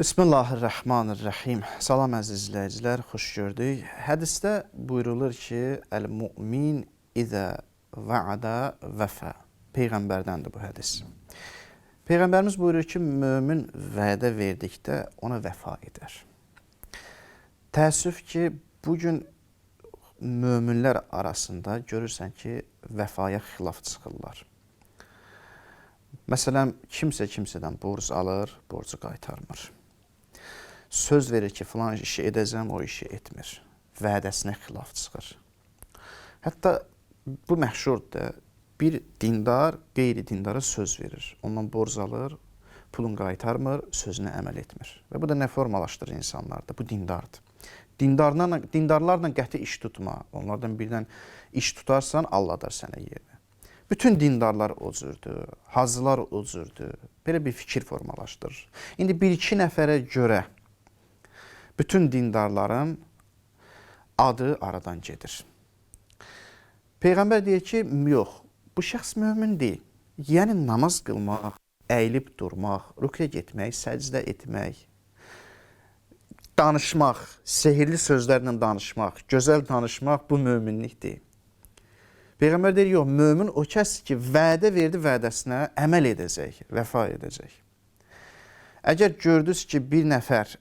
Bismillahirrahmanirrahim. Salam əziz izləyicilər, xoş gördük. Hədisdə buyurulur ki, Əl-mümin izə vəədə vəfə. Peyğəmbərdəndir bu hədis. Peyğəmbərimiz buyurur ki, mömin vədə verdikdə ona vəfa edər. Təəssüf ki, bugün möminlər arasında görürsən ki, vəfaya xilaf çıxırlar. Məsələn, kimsə kimsədən borc alır, borcu qaytarmır. Söz verir ki, filan işi edəcəm, o işi etmir. Vədəsinə xilaf çıxır. Hətta bu məşhurdur. Bir dindar qeyri-dindara söz verir. Ondan borc alır, pulunu qaytarmır, sözünə əməl etmir. Və bu da nə formalaşdırır insanlarda? Bu dindardır. Dindarlarla qəti iş tutma. Onlardan birdən iş tutarsan, aldadar sənə yerinə. Bütün dindarlar o cürdür, hacılar o cürdür. Belə bir fikir formalaşdırır. İndi bir-iki nəfərə görə bütün dindarların adı aradan gedir. Peyğəmbər deyir ki, yox, bu şəxs mömin deyil. Yəni namaz qılmaq, əyilib durmaq, rüküyə getmək, səcdə etmək, danışmaq, sehirli sözlərlə danışmaq, gözəl danışmaq bu möminlik deyil. Peyğəmbər deyir, yox, mömin o kəs ki, vədə verdi, vədəsinə əməl edəcək, vəfa edəcək. Əgər gördünüz ki, bir nəfər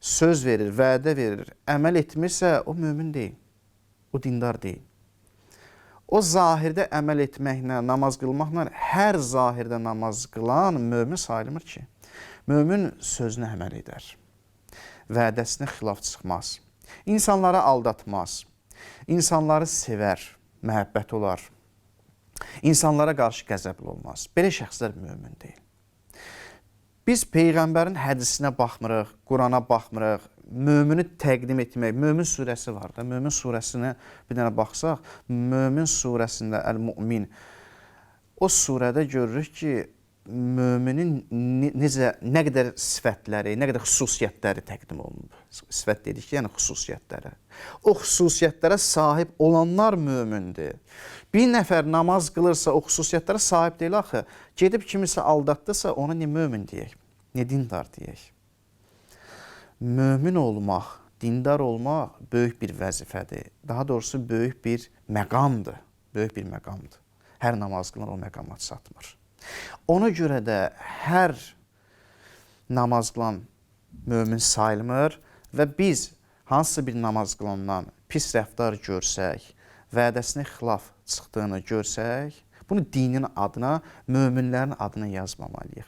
söz verir, vədə verir, əməl etmirsə, o mömin deyil, o dindar deyil. O zahirdə əməl etməklə, namaz qılmaqla hər zahirdə namaz qılan mömin sayılmır ki. Mömin sözünə əməl edər, vədəsinə xilaf çıxmaz, insanları aldatmaz, insanları sevər, məhəbbət olar, insanlara qarşı qəzəbli olmaz. Belə şəxslər mömin deyil. Biz Peyğəmbərin hədisinə baxmırıq, Qurana baxmırıq, mömini təqdim etmək, Mömin surəsi var da, Mömin surəsinə bir dənə baxsaq, Mömin surəsində Əl-Mümin, o surədə görürük ki, möminin nə qədər sifətləri, nə qədər xüsusiyyətləri təqdim olunub. Sifət dedik ki, yəni xüsusiyyətləri. O xüsusiyyətlərə sahib olanlar mömindir. Bir nəfər namaz qılırsa, o xüsusiyyətlərə sahib deyil axı. Gedib kimisə aldatdısa, ona nə mömin deyək, nə dindar deyək. Mömin olmaq, dindar olmaq böyük bir vəzifədir. Daha doğrusu böyük bir məqamdır. Böyük bir məqamdır. Hər namaz qılan o məqama çatmır. Ona görə də hər namaz qılan mömin sayılmır və biz hansısa bir namaz qılandan pis rəftar görsək, vədəsinə xilaf çıxdığını görsək, bunu dinin adına, möminlərin adına yazmamalıyıq.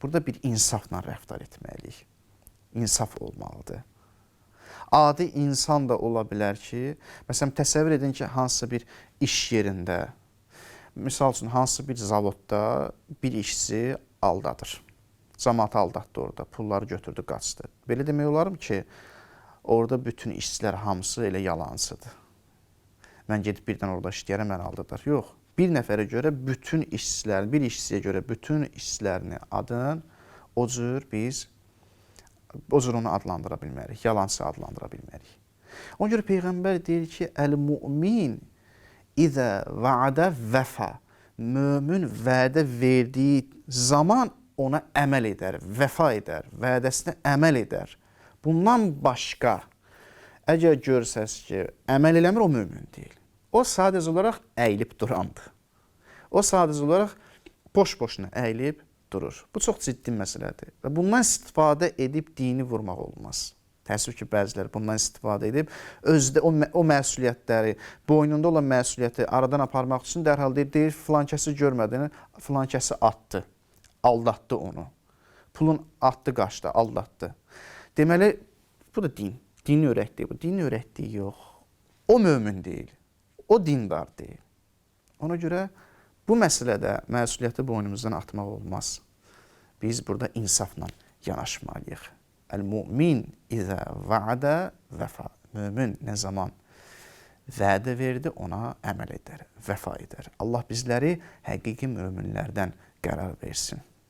Burada bir insafla rəftar etməliyik. İnsaf olmalıdır. Adi insan da ola bilər ki, məsələn, təsəvvür edin ki, hansısa bir iş yerində, misal üçün, hansısa bir zavodda bir işçi aldadır. Cəmaatı aldatdı orada, pulları götürdü, qaçdı. Belə demək olarım ki, orada bütün işçilər hamısı elə yalancıdır. Mən gedib birdən orada işləyərəm, mən aldadar. Yox, bir nəfərə görə bütün işçilər, bir işçiyə görə bütün işçilərini adın, o cür onu adlandıra bilmərik, yalancı adlandıra bilmərik. Ona görə Peyğəmbər deyir ki, Əl-mümin İzə vəədə vəfa. Mömin vədə verdiyi zaman ona əməl edər, vəfa edər, vədəsinə əməl edər. Bundan başqa, əgər görsəz ki, əməl eləmir, o mömin deyil. O sadəcə olaraq əyilib durandır. O sadəcə olaraq boş-boşuna əyilib durur. Bu çox ciddi məsələdir. Və bundan istifadə edib dini vurmaq olmaz. Təəssüf ki, bəziləri bundan istifadə edib, özdə o məsuliyyətləri, boynunda olan məsuliyyəti aradan aparmaq üçün dərhal deyir, filan kəsi görmədiyini, filan kəsi atdı, aldatdı onu. Pulun atdı, qaçdı, aldatdı. Deməli, bu da din, dinin öyrətdiyi bu. Dinin öyrətdiyi yox, o mömin deyil, o dindar deyil. Ona görə bu məsələdə məsuliyyəti boynumuzdan atmaq olmaz. Biz burada insafla yanaşmalıyıq. Əl-mümin izə vəədə vəfa. Mömin nə zaman vədə verdi, ona əməl edər, vəfa edər. Allah bizləri həqiqi möminlərdən qərar versin.